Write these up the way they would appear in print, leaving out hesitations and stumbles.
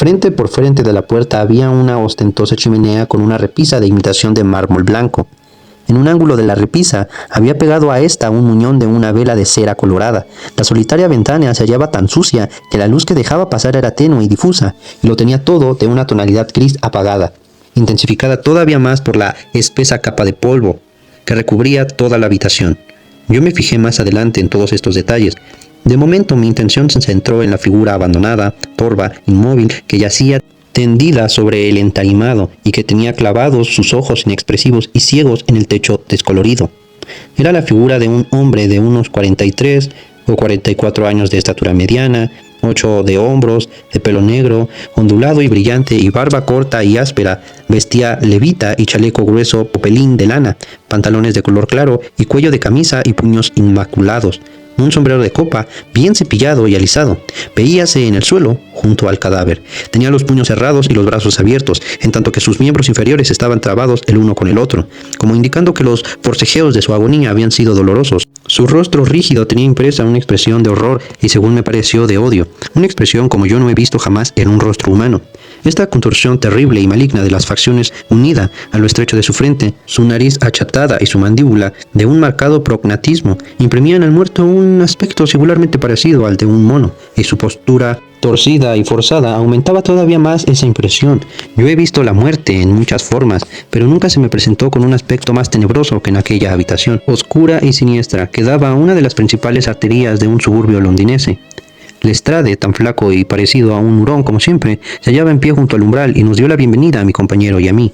Frente por frente de la puerta había una ostentosa chimenea con una repisa de imitación de mármol blanco. En un ángulo de la repisa había pegado a esta un muñón de una vela de cera colorada. La solitaria ventana se hallaba tan sucia que la luz que dejaba pasar era tenue y difusa, y lo tenía todo de una tonalidad gris apagada, intensificada todavía más por la espesa capa de polvo que recubría toda la habitación. Yo me fijé más adelante en todos estos detalles. De momento mi intención se centró en la figura abandonada, torva, inmóvil, que yacía tendida sobre el entarimado y que tenía clavados sus ojos inexpresivos y ciegos en el techo descolorido. Era la figura de un hombre de unos 43 o 44 años de estatura mediana, 8 de hombros, de pelo negro, ondulado y brillante y barba corta y áspera. Vestía levita y chaleco grueso popelín de lana, pantalones de color claro y cuello de camisa y puños inmaculados. Un sombrero de copa, bien cepillado y alisado. Veíase en el suelo, junto al cadáver. Tenía los puños cerrados y los brazos abiertos, en tanto que sus miembros inferiores estaban trabados el uno con el otro, como indicando que los forcejeos de su agonía habían sido dolorosos. Su rostro rígido tenía impresa una expresión de horror y, según me pareció, de odio. Una expresión como yo no he visto jamás en un rostro humano. Esta contorsión terrible y maligna de las facciones, unida a lo estrecho de su frente, su nariz achatada y su mandíbula de un marcado prognatismo, imprimían al muerto un aspecto singularmente parecido al de un mono, y su postura torcida y forzada aumentaba todavía más esa impresión. Yo he visto la muerte en muchas formas, pero nunca se me presentó con un aspecto más tenebroso que en aquella habitación, oscura y siniestra, que daba a una de las principales arterias de un suburbio londinense. Lestrade, tan flaco y parecido a un hurón como siempre, se hallaba en pie junto al umbral y nos dio la bienvenida a mi compañero y a mí.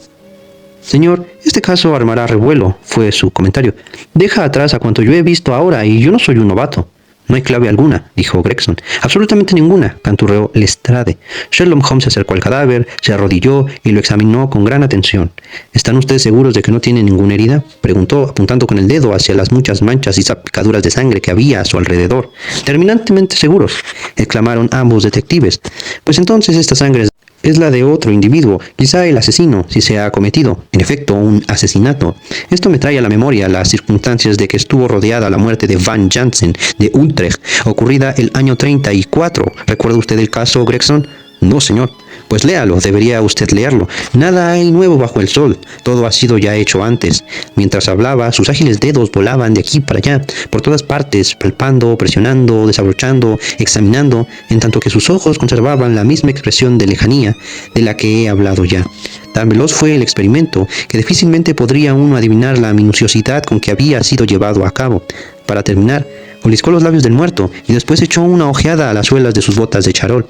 «Señor, este caso armará revuelo», fue su comentario. «Deja atrás a cuanto yo he visto ahora y yo no soy un novato». «No hay clave alguna», dijo Gregson. «Absolutamente ninguna», canturreó Lestrade. Sherlock Holmes se acercó al cadáver, se arrodilló y lo examinó con gran atención. «¿Están ustedes seguros de que no tiene ninguna herida?», preguntó, apuntando con el dedo hacia las muchas manchas y salpicaduras de sangre que había a su alrededor. «Terminantemente seguros», exclamaron ambos detectives. «Pues entonces esta sangre es la de otro individuo, quizá el asesino, si se ha cometido, en efecto, un asesinato. Esto me trae a la memoria las circunstancias de que estuvo rodeada la muerte de Van Jansen de Utrecht, ocurrida el año 34. ¿Recuerda usted el caso, Gregson?» «No, señor». «Pues léalo, debería usted leerlo. Nada hay nuevo bajo el sol, todo ha sido ya hecho antes». Mientras hablaba, sus ágiles dedos volaban de aquí para allá, por todas partes, palpando, presionando, desabrochando, examinando, en tanto que sus ojos conservaban la misma expresión de lejanía de la que he hablado ya. Tan veloz fue el experimento, que difícilmente podría uno adivinar la minuciosidad con que había sido llevado a cabo. Para terminar, oliscó los labios del muerto, y después echó una ojeada a las suelas de sus botas de charol.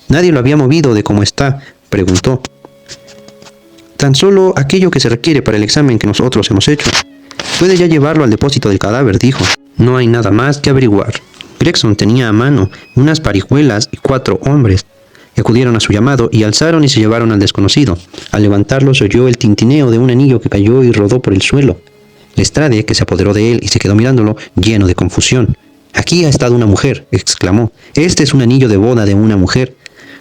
«¿Nadie lo había movido de cómo está?», preguntó. «Tan solo aquello que se requiere para el examen que nosotros hemos hecho. Puede ya llevarlo al depósito del cadáver», dijo. «No hay nada más que averiguar». Gregson tenía a mano unas parihuelas y 4 hombres. Acudieron a su llamado y alzaron y se llevaron al desconocido. Al levantarlo se oyó el tintineo de un anillo que cayó y rodó por el suelo. Lestrade, que se apoderó de él y se quedó mirándolo, lleno de confusión. «Aquí ha estado una mujer», exclamó. «Este es un anillo de boda de una mujer».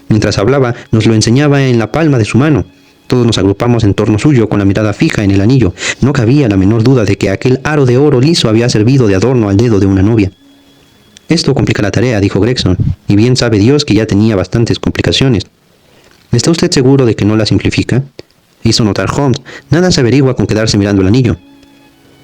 Mientras hablaba, nos lo enseñaba en la palma de su mano. Todos nos agrupamos en torno suyo con la mirada fija en el anillo. No cabía la menor duda de que aquel aro de oro liso había servido de adorno al dedo de una novia. «Esto complica la tarea», dijo Gregson, «y bien sabe Dios que ya tenía bastantes complicaciones». «¿Está usted seguro de que no la simplifica?», hizo notar Holmes. «Nada se averigua con quedarse mirando el anillo».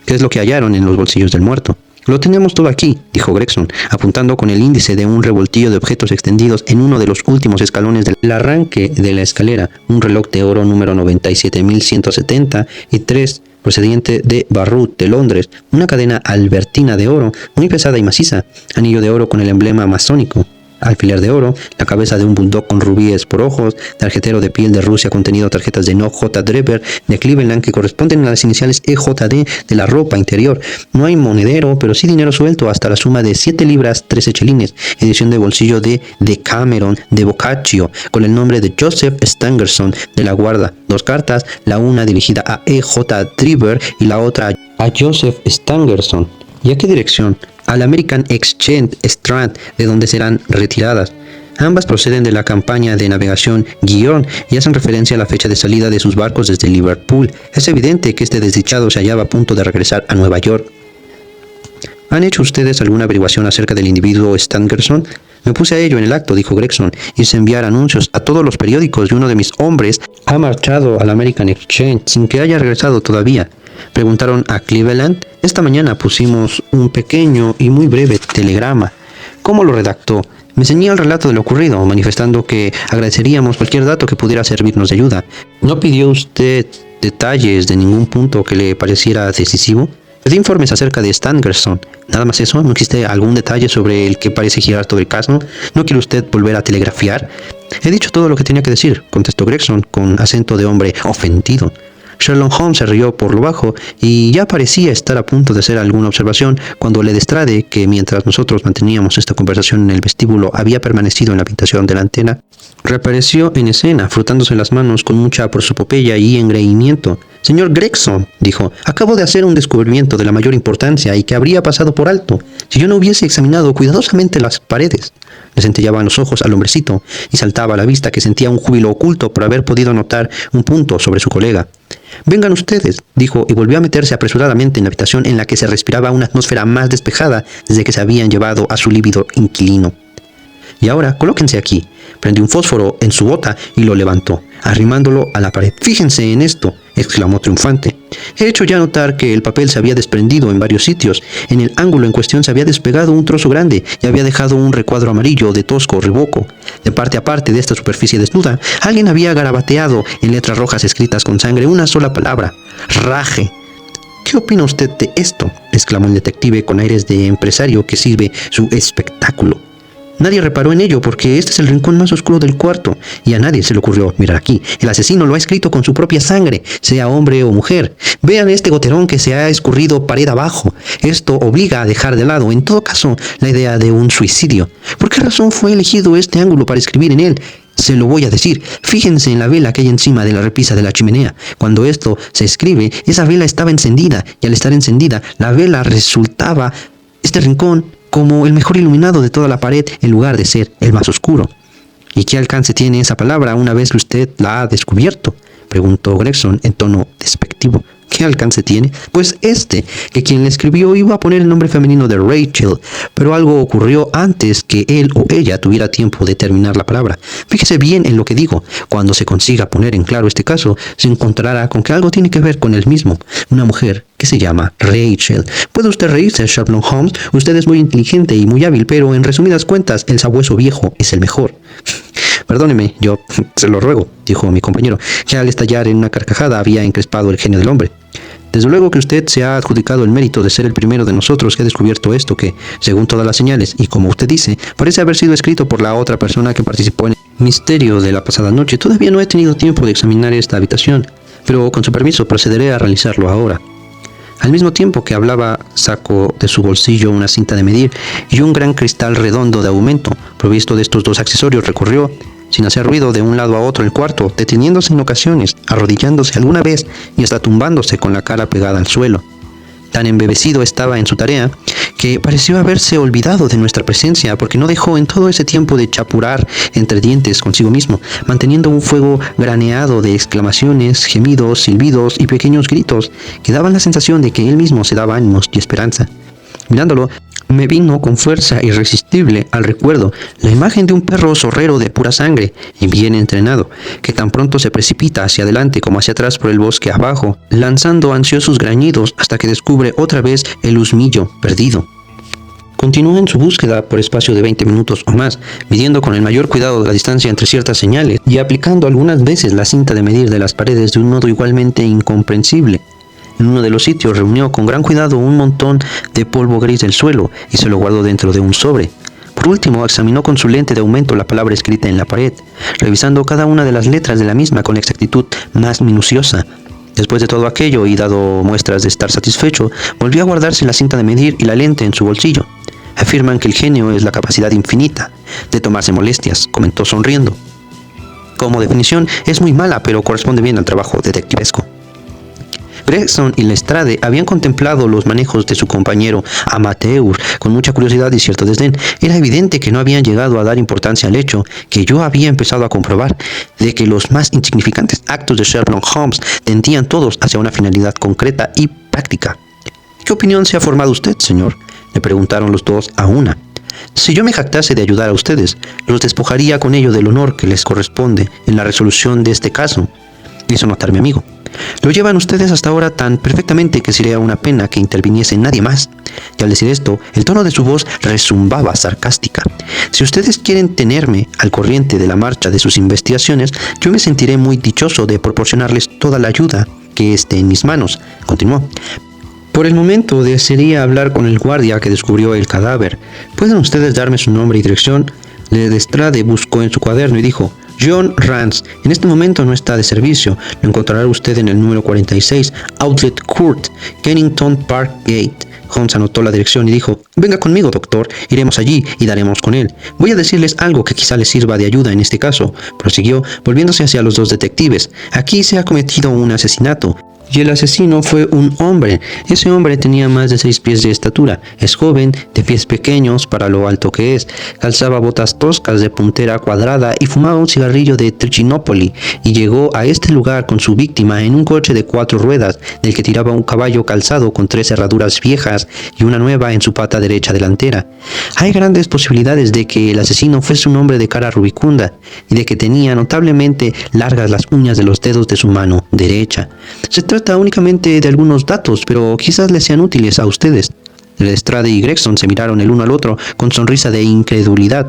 «¿Qué es lo que hallaron en los bolsillos del muerto?». «Lo tenemos todo aquí», dijo Gregson, apuntando con el índice de un revoltillo de objetos extendidos en uno de los últimos escalones del arranque de la escalera: un reloj de oro número 97.170 y 3 procediente de Barrut de Londres, una cadena albertina de oro muy pesada y maciza, anillo de oro con el emblema masónico, alfiler de oro, la cabeza de un bulldog con rubíes por ojos, tarjetero de piel de Rusia contenido tarjetas de No J. Drever de Cleveland que corresponden a las iniciales EJD de la ropa interior. No hay monedero, pero sí dinero suelto hasta la suma de 7 libras 13 chelines, edición de bolsillo de Decameron de Boccaccio, con el nombre de Joseph Stangerson de la Guarda. 2 cartas, la una dirigida a E.J. Drever y la otra a Joseph Stangerson. ¿Y a qué dirección? Al American Exchange Strand, de donde serán retiradas. Ambas proceden de la campaña de navegación Guion y hacen referencia a la fecha de salida de sus barcos desde Liverpool. Es evidente que este desdichado se hallaba a punto de regresar a Nueva York. ¿Han hecho ustedes alguna averiguación acerca del individuo Stangerson? Me puse a ello en el acto, dijo Gregson. Hice enviar anuncios a todos los periódicos y uno de mis hombres ha marchado al American Exchange sin que haya regresado todavía. Preguntaron a Cleveland. Esta mañana pusimos un pequeño y muy breve telegrama. ¿Cómo lo redactó? Me ceñía el relato de lo ocurrido, manifestando que agradeceríamos cualquier dato que pudiera servirnos de ayuda. ¿No pidió usted detalles de ningún punto que le pareciera decisivo? Pedí informes acerca de Stangerson. ¿Nada más eso? ¿No existe algún detalle sobre el que parece girar todo el caso? ¿No quiere usted volver a telegrafiar? He dicho todo lo que tenía que decir, contestó Gregson con acento de hombre ofendido. Sherlock Holmes se rió por lo bajo y ya parecía estar a punto de hacer alguna observación cuando Lestrade, que mientras nosotros manteníamos esta conversación en el vestíbulo había permanecido en la habitación de la antena, reapareció en escena, frotándose las manos con mucha prosopopeya y engreimiento. «Señor Gregson», dijo, «acabo de hacer un descubrimiento de la mayor importancia y que habría pasado por alto si yo no hubiese examinado cuidadosamente las paredes». Le centellaban los ojos al hombrecito y saltaba a la vista que sentía un júbilo oculto por haber podido notar un punto sobre su colega. «Vengan ustedes», dijo, y volvió a meterse apresuradamente en la habitación en la que se respiraba una atmósfera más despejada desde que se habían llevado a su lívido inquilino. «Y ahora, colóquense aquí». Prendió un fósforo en su bota y lo levantó, arrimándolo a la pared. «Fíjense en esto», exclamó triunfante. «He hecho ya notar que el papel se había desprendido en varios sitios. En el ángulo en cuestión se había despegado un trozo grande y había dejado un recuadro amarillo de tosco revoco. De parte a parte de esta superficie desnuda, alguien había garabateado en letras rojas escritas con sangre una sola palabra: Rage». «¿Qué opina usted de esto?», exclamó el detective con aires de empresario que sirve su espectáculo. Nadie reparó en ello porque este es el rincón más oscuro del cuarto y a nadie se le ocurrió mirar aquí. El asesino lo ha escrito con su propia sangre, sea hombre o mujer. Vean este goterón que se ha escurrido pared abajo. Esto obliga a dejar de lado, en todo caso, la idea de un suicidio. ¿Por qué razón fue elegido este ángulo para escribir en él? Se lo voy a decir. Fíjense en la vela que hay encima de la repisa de la chimenea. Cuando esto se escribe, esa vela estaba encendida y al estar encendida, la vela resultaba este rincón como el mejor iluminado de toda la pared en lugar de ser el más oscuro. ¿Y qué alcance tiene esa palabra una vez que usted la ha descubierto?, preguntó Gregson en tono despectivo. ¿Qué alcance tiene? Pues que quien le escribió iba a poner el nombre femenino de Rachel, pero algo ocurrió antes que él o ella tuviera tiempo de terminar la palabra. Fíjese bien en lo que digo. Cuando se consiga poner en claro este caso, se encontrará con que algo tiene que ver con él mismo. Una mujer que se llama Rachel. Puede usted reírse, Sherlock Holmes. Usted es muy inteligente y muy hábil, pero en resumidas cuentas, el sabueso viejo es el mejor. Perdóneme, yo se lo ruego, dijo mi compañero, que al estallar en una carcajada había encrespado el genio del hombre. Desde luego que usted se ha adjudicado el mérito de ser el primero de nosotros que ha descubierto esto que, según todas las señales, y como usted dice, parece haber sido escrito por la otra persona que participó en el misterio de la pasada noche. Todavía no he tenido tiempo de examinar esta habitación, pero con su permiso procederé a realizarlo ahora. Al mismo tiempo que hablaba, sacó de su bolsillo una cinta de medir y un gran cristal redondo de aumento. Provisto de estos dos accesorios, recorrió sin hacer ruido de un lado a otro el cuarto, deteniéndose en ocasiones, arrodillándose alguna vez y hasta tumbándose con la cara pegada al suelo. Tan embebecido estaba en su tarea que pareció haberse olvidado de nuestra presencia, porque no dejó en todo ese tiempo de chapurar entre dientes consigo mismo, manteniendo un fuego graneado de exclamaciones, gemidos, silbidos y pequeños gritos que daban la sensación de que él mismo se daba ánimos y esperanza. Mirándolo, me vino con fuerza irresistible al recuerdo la imagen de un perro zorrero de pura sangre y bien entrenado, que tan pronto se precipita hacia adelante como hacia atrás por el bosque abajo, lanzando ansiosos grañidos hasta que descubre otra vez el husmillo perdido. Continuó en su búsqueda por espacio de 20 minutos o más, midiendo con el mayor cuidado la distancia entre ciertas señales y aplicando algunas veces la cinta de medir de las paredes de un modo igualmente incomprensible. En uno de los sitios reunió con gran cuidado un montón de polvo gris del suelo y se lo guardó dentro de un sobre. Por último, examinó con su lente de aumento la palabra escrita en la pared, revisando cada una de las letras de la misma con la exactitud más minuciosa. Después de todo aquello y dado muestras de estar satisfecho, volvió a guardarse la cinta de medir y la lente en su bolsillo. Afirman que el genio es la capacidad infinita de tomarse molestias, comentó sonriendo. Como definición es muy mala, pero corresponde bien al trabajo detectivesco. Gregson y Lestrade habían contemplado los manejos de su compañero amateur con mucha curiosidad y cierto desdén. Era evidente que no habían llegado a dar importancia al hecho que yo había empezado a comprobar, de que los más insignificantes actos de Sherlock Holmes tendían todos hacia una finalidad concreta y práctica. ¿Qué opinión se ha formado usted, señor?, le preguntaron los dos a una. Si yo me jactase de ayudar a ustedes, los despojaría con ello del honor que les corresponde en la resolución de este caso, hizo notar mi amigo. Lo llevan ustedes hasta ahora tan perfectamente que sería una pena que interviniese nadie más. Y al decir esto, el tono de su voz rezumbaba sarcástica. Si ustedes quieren tenerme al corriente de la marcha de sus investigaciones, yo me sentiré muy dichoso de proporcionarles toda la ayuda que esté en mis manos, continuó. Por el momento desearía hablar con el guardia que descubrió el cadáver. ¿Pueden ustedes darme su nombre y dirección? Lestrade buscó en su cuaderno y dijo: John Rance, en este momento no está de servicio. Lo encontrará usted en el número 46, Outlet Court, Kennington Park Gate. Holmes anotó la dirección y dijo: venga conmigo, doctor, iremos allí y daremos con él. Voy a decirles algo que quizá les sirva de ayuda en este caso, prosiguió, volviéndose hacia los dos detectives. Aquí se ha cometido un asesinato. Y el asesino fue un hombre. Ese hombre tenía más de 6 pies de estatura. Es joven, de pies pequeños para lo alto que es. Calzaba botas toscas de puntera cuadrada y fumaba un cigarrillo de Trichinopoli. Y llegó a este lugar con su víctima en un coche de 4 ruedas, del que tiraba un caballo calzado con 3 herraduras viejas y una nueva en su pata derecha delantera. Hay grandes posibilidades de que el asesino fuese un hombre de cara rubicunda y de que tenía notablemente largas las uñas de los dedos de su mano derecha. Se trata únicamente de algunos datos, pero quizás les sean útiles a ustedes. Lestrade y Gregson se miraron el uno al otro con sonrisa de incredulidad.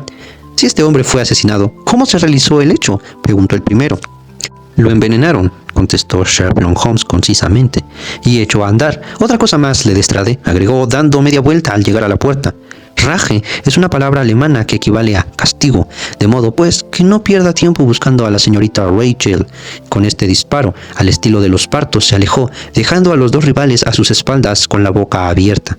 Si este hombre fue asesinado, ¿cómo se realizó el hecho?, preguntó el primero. Lo envenenaron, contestó Sherlock Holmes concisamente, y echó a andar. Otra cosa más, Lestrade, agregó dando media vuelta al llegar a la puerta. Rache es una palabra alemana que equivale a castigo, de modo pues que no pierda tiempo buscando a la señorita Rachel. Con este disparo, al estilo de los partos, se alejó, dejando a los dos rivales a sus espaldas con la boca abierta.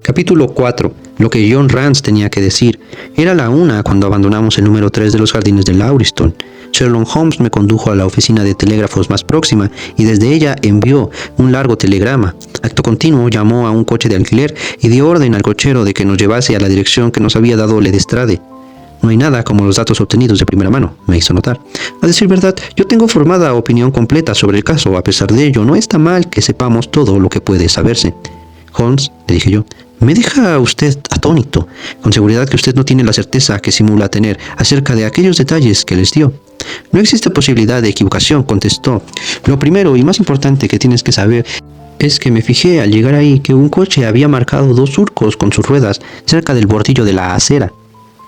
Capítulo 4. Lo que John Rance tenía que decir. Era la 1 cuando abandonamos el número 3 de los jardines de Lauriston. Sherlock Holmes me condujo a la oficina de telégrafos más próxima y desde ella envió un largo telegrama. Acto continuo llamó a un coche de alquiler y dio orden al cochero de que nos llevase a la dirección que nos había dado Lestrade. No hay nada como los datos obtenidos de primera mano, me hizo notar. A decir verdad, yo tengo formada opinión completa sobre el caso. A pesar de ello, no está mal que sepamos todo lo que puede saberse. Holmes, le dije yo, me deja usted atónito. Con seguridad que usted no tiene la certeza que simula tener acerca de aquellos detalles que les dio. No existe posibilidad de equivocación, contestó. Lo primero y más importante que tienes que saber es que me fijé al llegar ahí que un coche había marcado 2 surcos con sus ruedas cerca del bordillo de la acera.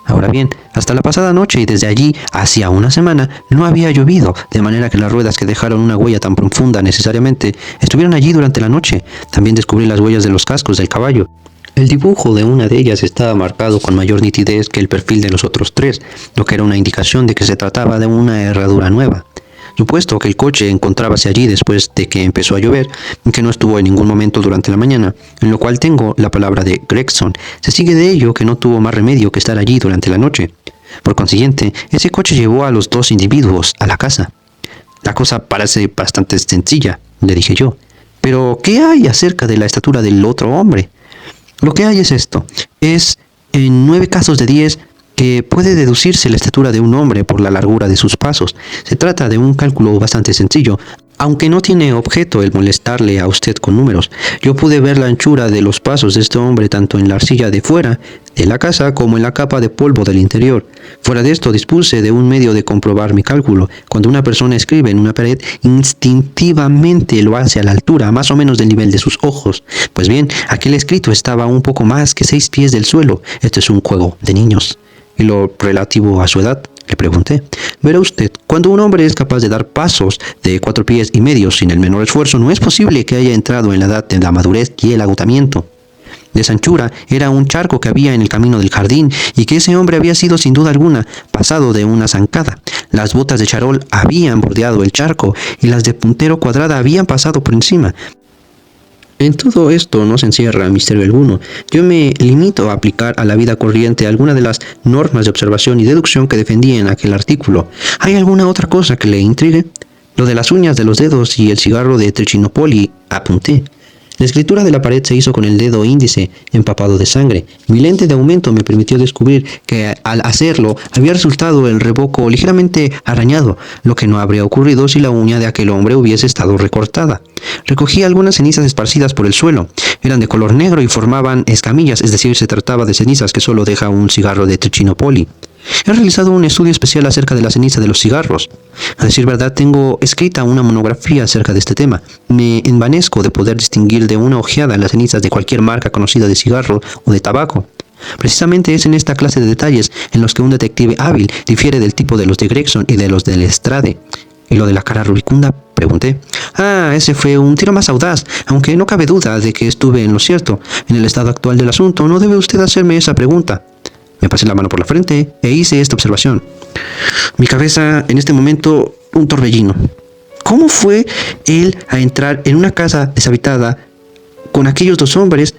Ahora bien, hasta la pasada noche y desde allí hacia una semana no había llovido, de manera que las ruedas que dejaron una huella tan profunda necesariamente estuvieron allí durante la noche. También descubrí las huellas de los cascos del caballo. El dibujo de una de ellas estaba marcado con mayor nitidez que el perfil de los otros 3, lo que era una indicación de que se trataba de una herradura nueva. Supuesto que el coche encontrábase allí después de que empezó a llover, que no estuvo en ningún momento durante la mañana, en lo cual tengo la palabra de Gregson. Se sigue de ello que no tuvo más remedio que estar allí durante la noche. Por consiguiente, ese coche llevó a los 2 individuos a la casa. La cosa parece bastante sencilla, le dije yo. Pero, ¿qué hay acerca de la estatura del otro hombre? Lo que hay es esto. Es, en 9 casos de 10, que puede deducirse la estatura de un hombre por la largura de sus pasos. Se trata de un cálculo bastante sencillo, aunque no tiene objeto el molestarle a usted con números. Yo pude ver la anchura de los pasos de este hombre tanto en la arcilla de fuera de la casa como en la capa de polvo del interior. Fuera de esto dispuse de un medio de comprobar mi cálculo. Cuando una persona escribe en una pared, instintivamente lo hace a la altura más o menos del nivel de sus ojos. Pues bien, aquel escrito estaba un poco más que 6 pies del suelo. Esto es un juego de niños. ¿Y lo relativo a su edad?, le pregunté. Verá usted, cuando un hombre es capaz de dar pasos de 4 pies y medio sin el menor esfuerzo, no es posible que haya entrado en la edad de la madurez y el agotamiento. De esa anchura era un charco que había en el camino del jardín y que ese hombre había sido sin duda alguna pasado de una zancada. Las botas de charol habían bordeado el charco y las de puntero cuadrada habían pasado por encima. En todo esto no se encierra misterio alguno. Yo me limito a aplicar a la vida corriente alguna de las normas de observación y deducción que defendí en aquel artículo. ¿Hay alguna otra cosa que le intrigue? Lo de las uñas de los dedos y el cigarro de Trichinopoli, apunté. La escritura de la pared se hizo con el dedo índice empapado de sangre. Mi lente de aumento me permitió descubrir que al hacerlo había resultado el revoco ligeramente arañado, lo que no habría ocurrido si la uña de aquel hombre hubiese estado recortada. Recogí algunas cenizas esparcidas por el suelo. Eran de color negro y formaban escamillas, es decir, se trataba de cenizas que solo deja un cigarro de Trichinopoli. He realizado un estudio especial acerca de la ceniza de los cigarros. A decir verdad, tengo escrita una monografía acerca de este tema. Me envanezco de poder distinguir de una ojeada las cenizas de cualquier marca conocida de cigarro o de tabaco. Precisamente es en esta clase de detalles en los que un detective hábil difiere del tipo de los de Gregson y de los de Lestrade. ¿Y lo de la cara rubicunda?, pregunté. Ese fue un tiro más audaz, aunque no cabe duda de que estuve en lo cierto. En el estado actual del asunto, no debe usted hacerme esa pregunta. Me pasé la mano por la frente e hice esta observación. Mi cabeza, en este momento, un torbellino. ¿Cómo fue él a entrar en una casa deshabitada con aquellos dos hombres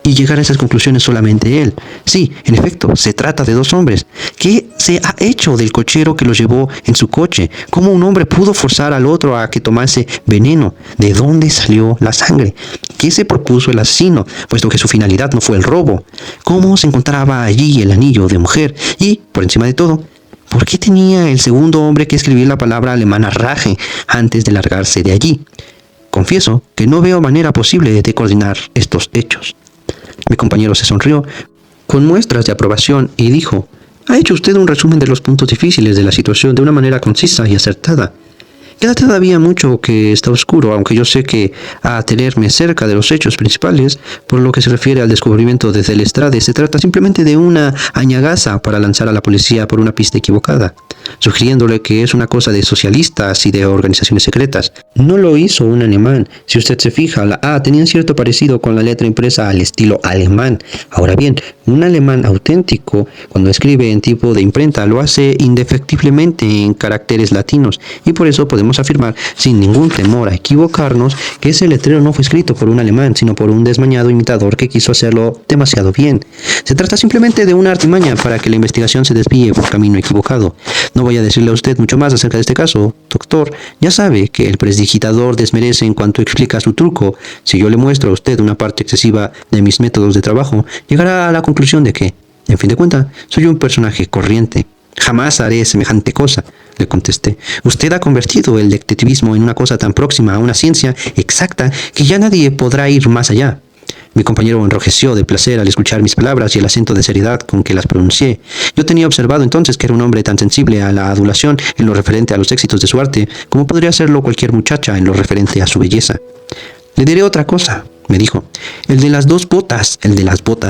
y llegar a esas conclusiones solamente él? Sí, en efecto, se trata de dos hombres. ¿Qué se ha hecho del cochero que los llevó en su coche? ¿Cómo un hombre pudo forzar al otro a que tomase veneno? ¿De dónde salió la sangre? ¿Qué se propuso el asesino, puesto que su finalidad no fue el robo? ¿Cómo se encontraba allí el anillo de mujer? Y, por encima de todo, ¿por qué tenía el segundo hombre que escribir la palabra alemana Rache antes de largarse de allí? Confieso que no veo manera posible de coordinar estos hechos. Mi compañero se sonrió con muestras de aprobación y dijo: ha hecho usted un resumen de los puntos difíciles de la situación de una manera concisa y acertada. Queda todavía mucho que está oscuro, aunque yo sé que a tenerme cerca de los hechos principales, por lo que se refiere al descubrimiento de Lestrade, se trata simplemente de una añagaza para lanzar a la policía por una pista equivocada, sugiriéndole que es una cosa de socialistas y de organizaciones secretas. No lo hizo un alemán. Si usted se fija, la A tenía cierto parecido con la letra impresa al estilo alemán. Ahora bien, un alemán auténtico, cuando escribe en tipo de imprenta, lo hace indefectiblemente en caracteres latinos, y por eso podemos afirmar sin ningún temor a equivocarnos que ese letrero no fue escrito por un alemán, sino por un desmañado imitador que quiso hacerlo demasiado bien. Se trata simplemente de una artimaña para que la investigación se desvíe por camino equivocado. No voy a decirle a usted mucho más acerca de este caso, doctor. Ya sabe que el prestidigitador desmerece en cuanto explica su truco. Si yo le muestro a usted una parte excesiva de mis métodos de trabajo, llegará a la conclusión de que, en fin de cuentas, soy un personaje corriente. Jamás haré semejante cosa, le contesté. Usted ha convertido el detectivismo en una cosa tan próxima a una ciencia exacta que ya nadie podrá ir más allá. Mi compañero enrojeció de placer al escuchar mis palabras y el acento de seriedad con que las pronuncié. Yo tenía observado entonces que era un hombre tan sensible a la adulación en lo referente a los éxitos de su arte como podría serlo cualquier muchacha en lo referente a su belleza. Le diré otra cosa, me dijo. El de las botas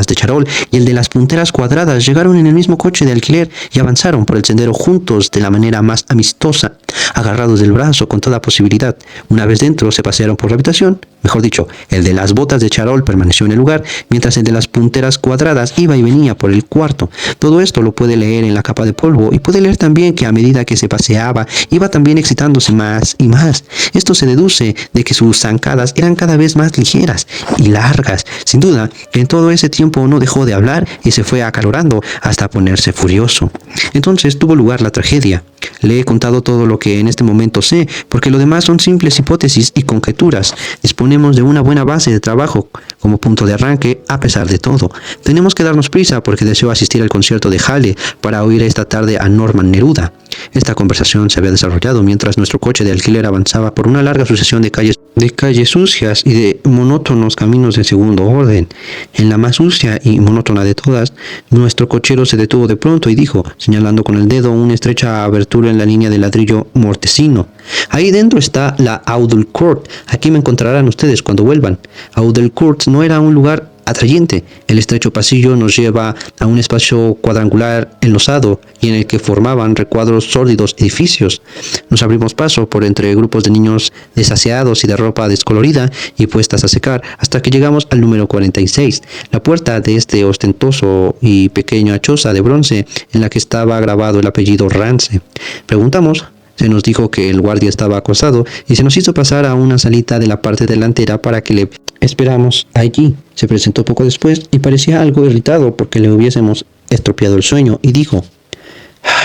de charol y el de las punteras cuadradas llegaron en el mismo coche de alquiler y avanzaron por el sendero juntos de la manera más amistosa, agarrados del brazo con toda posibilidad. Una vez dentro se pasearon por la habitación. Mejor dicho, el de las botas de charol permaneció en el lugar, mientras el de las punteras cuadradas iba y venía por el cuarto. Todo esto lo puede leer en la capa de polvo, y puede leer también que a medida que se paseaba, iba también excitándose más y más. Esto se deduce de que sus zancadas eran cada vez más ligeras y largas. Sin duda, que en todo ese tiempo no dejó de hablar y se fue acalorando hasta ponerse furioso. Entonces tuvo lugar la tragedia. Le he contado todo lo que en este momento sé, porque lo demás son simples hipótesis y conjeturas. Disponemos de una buena base de trabajo como punto de arranque, a pesar de todo. Tenemos que darnos prisa porque deseo asistir al concierto de Halle para oír esta tarde a Norman Neruda. Esta conversación se había desarrollado mientras nuestro coche de alquiler avanzaba por una larga sucesión de calles sucias y de monótonos caminos de segundo orden. En la más sucia y monótona de todas, nuestro cochero se detuvo de pronto y dijo, señalando con el dedo una estrecha abertura en la línea de ladrillo mortecino: ahí dentro está la Audel Court. Aquí me encontrarán ustedes cuando vuelvan. Audel Court no era un lugar atrayente. El estrecho pasillo nos lleva a un espacio cuadrangular enlosado y en el que formaban recuadros sórdidos edificios. Nos abrimos paso por entre grupos de niños desaseados y de ropa descolorida y puestas a secar hasta que llegamos al número 46, la puerta de este ostentoso y pequeña choza de bronce en la que estaba grabado el apellido Rance. Preguntamos. Se nos dijo que el guardia estaba acosado y se nos hizo pasar a una salita de la parte delantera para que le esperamos allí. Se presentó poco después y parecía algo irritado porque le hubiésemos estropeado el sueño y dijo: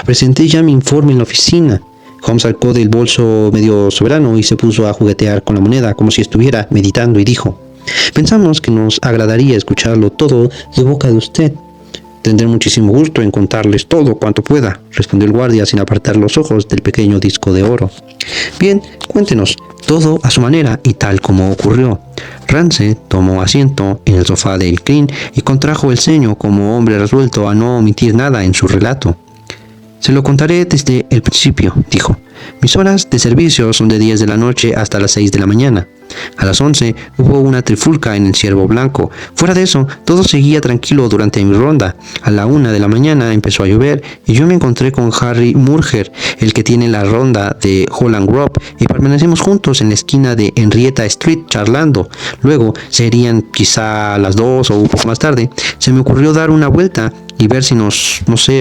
presenté ya mi informe en la oficina. Holmes sacó del bolso medio soberano y se puso a juguetear con la moneda como si estuviera meditando y dijo: pensamos que nos agradaría escucharlo todo de boca de usted. Tendré muchísimo gusto en contarles todo cuanto pueda, respondió el guardia sin apartar los ojos del pequeño disco de oro. Bien, cuéntenos, Todo a su manera y tal como ocurrió. Rance tomó asiento en el sofá del Crin y contrajo el ceño como hombre resuelto a no omitir nada en su relato. Se lo contaré desde el principio, dijo. Mis horas de servicio son de 10 de la noche hasta las 6 de la mañana. A las 11 hubo una trifulca en el Ciervo Blanco. Fuera de eso, todo seguía tranquilo durante mi ronda. A la 1 de la mañana empezó a llover y yo me encontré con Harry Murger, el que tiene la ronda de Holland Grove, y permanecimos juntos en la esquina de Henrietta Street charlando. Luego, serían quizá las 2 o un poco más tarde, se me ocurrió dar una vuelta y ver si no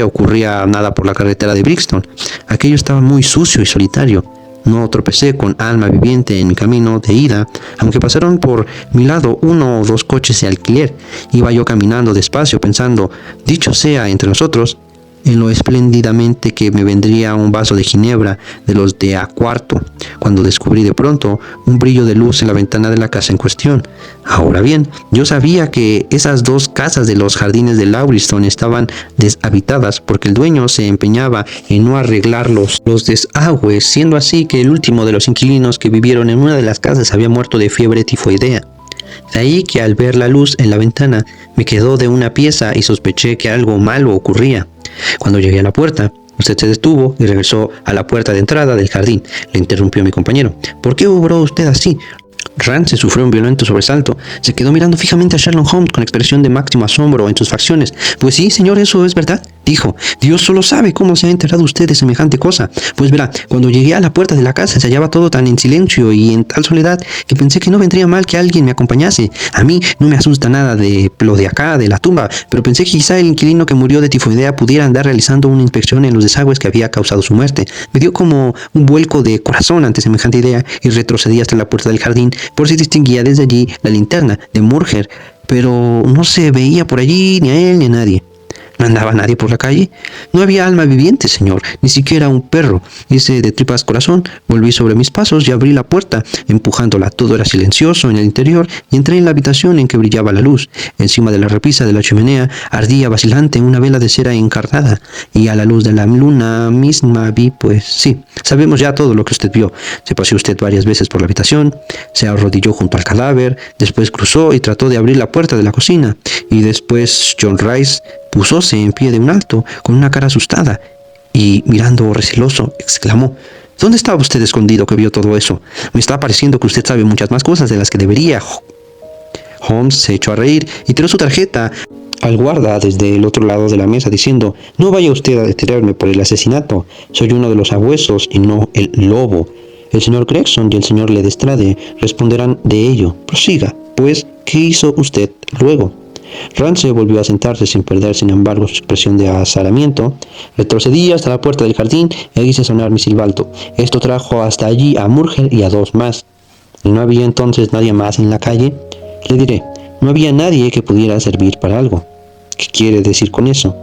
ocurría nada por la carretera de Brixton. Aquello estaba muy sucio y solitario. No tropecé con alma viviente en mi camino de ida, aunque pasaron por mi lado 1 o 2 coches de alquiler. Iba yo caminando despacio pensando, dicho sea entre nosotros, en lo espléndidamente que me vendría un vaso de ginebra de los de a cuarto, cuando descubrí de pronto un brillo de luz en la ventana de la casa en cuestión. Ahora bien, yo sabía que esas 2 casas de los jardines de Lauriston estaban deshabitadas porque el dueño se empeñaba en no arreglar los desagües, siendo así que el último de los inquilinos que vivieron en una de las casas había muerto de fiebre tifoidea. De ahí que al ver la luz en la ventana me quedó de una pieza y sospeché que algo malo ocurría. Cuando llegué a la puerta, usted se detuvo y regresó a la puerta de entrada del jardín. Le interrumpió mi compañero. ¿Por qué obró usted así? Rance sufrió un violento sobresalto. Se quedó mirando fijamente a Sherlock Holmes con expresión de máximo asombro en sus facciones. Pues sí, señor, eso es verdad, dijo. Dios solo sabe cómo se ha enterado usted de semejante cosa. Pues verá, cuando llegué a la puerta de la casa se hallaba todo tan en silencio y en tal soledad que pensé que no vendría mal que alguien me acompañase. A mí no me asusta nada de lo de acá, de la tumba, pero pensé que quizá el inquilino que murió de tifoidea pudiera andar realizando una inspección en los desagües que había causado su muerte. Me dio como un vuelco de corazón ante semejante idea y retrocedí hasta la puerta del jardín por si distinguía desde allí la linterna de Murger, pero no se veía por allí ni a él ni a nadie. ¿No andaba nadie por la calle? No había alma viviente, señor, ni siquiera un perro. Hice de tripas corazón, volví sobre mis pasos y abrí la puerta, empujándola. Todo era silencioso en el interior y entré en la habitación en que brillaba la luz. Encima de la repisa de la chimenea ardía vacilante una vela de cera encarnada y a la luz de la luna misma vi, pues sí, sabemos ya todo lo que usted vio. Se paseó usted varias veces por la habitación, se arrodilló junto al cadáver, después cruzó y trató de abrir la puerta de la cocina y después John Rice púsose en pie de un alto, con una cara asustada, y mirando receloso, exclamó: ¿Dónde estaba usted escondido que vio todo eso? Me está pareciendo que usted sabe muchas más cosas de las que debería. Holmes se echó a reír y tiró su tarjeta al guarda desde el otro lado de la mesa, diciendo: No vaya usted a detenerme por el asesinato. Soy uno de los sabuesos y no el lobo. El señor Gregson y el señor Lestrade responderán de ello. Prosiga, pues, ¿qué hizo usted luego? Rance volvió a sentarse sin perder, sin embargo, su expresión de azaramiento. Retrocedí hasta la puerta del jardín y hice sonar mi silbato. Esto trajo hasta allí a Murger y a 2 más. ¿Y no había entonces nadie más en la calle? Le diré, no había nadie que pudiera servir para algo. ¿Qué quiere decir con eso?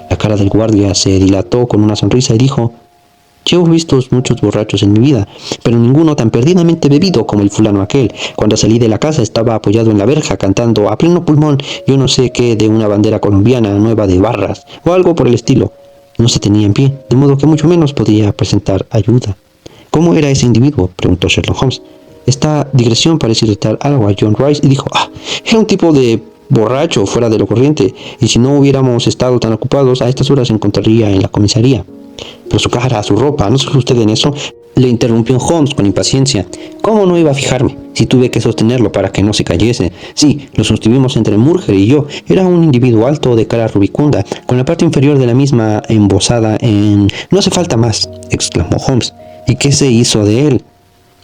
La cara del guardia se dilató con una sonrisa y dijo: Llevo vistos muchos borrachos en mi vida, pero ninguno tan perdidamente bebido como el fulano aquel. Cuando salí de la casa estaba apoyado en la verja cantando a pleno pulmón yo no sé qué de una bandera colombiana nueva de barras, o algo por el estilo. No se tenía en pie, de modo que mucho menos podía presentar ayuda. ¿Cómo era ese individuo?, preguntó Sherlock Holmes. Esta digresión pareció irritar algo a John Rice y dijo: era un tipo de borracho fuera de lo corriente, y si no hubiéramos estado tan ocupados, a estas horas se encontraría en la comisaría. Pero su cara, su ropa, ¿no se fijó usted en eso?, le interrumpió Holmes con impaciencia. ¿Cómo no iba a fijarme? Si tuve que sostenerlo para que no se cayese. Sí, lo sostuvimos entre Murger y yo. Era un individuo alto, de cara rubicunda, con la parte inferior de la misma embosada en... No hace falta más, exclamó Holmes. ¿Y qué se hizo de él?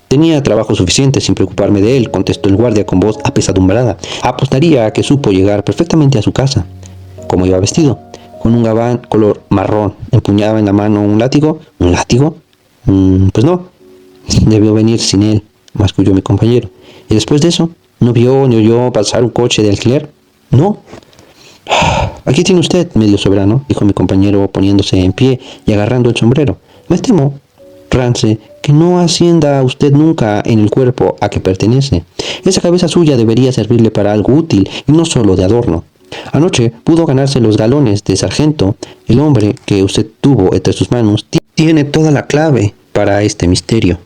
Tenía trabajo suficiente sin preocuparme de él, contestó el guardia con voz apesadumbrada. Apostaría a que supo llegar perfectamente a su casa. ¿Cómo iba vestido? Con un gabán color marrón. ¿Empuñaba en la mano un látigo? ¿Un látigo? Pues no. Debió venir sin él, masculló mi compañero. ¿Y después de eso? ¿No vio ni oyó pasar un coche de alquiler? No. Aquí tiene usted, medio soberano, dijo mi compañero poniéndose en pie y agarrando el sombrero. Me temo, Rance, que no ascienda usted nunca en el cuerpo a que pertenece. Esa cabeza suya debería servirle para algo útil y no solo de adorno. Anoche pudo ganarse los galones de sargento. El hombre que usted tuvo entre sus manos tiene toda la clave para este misterio.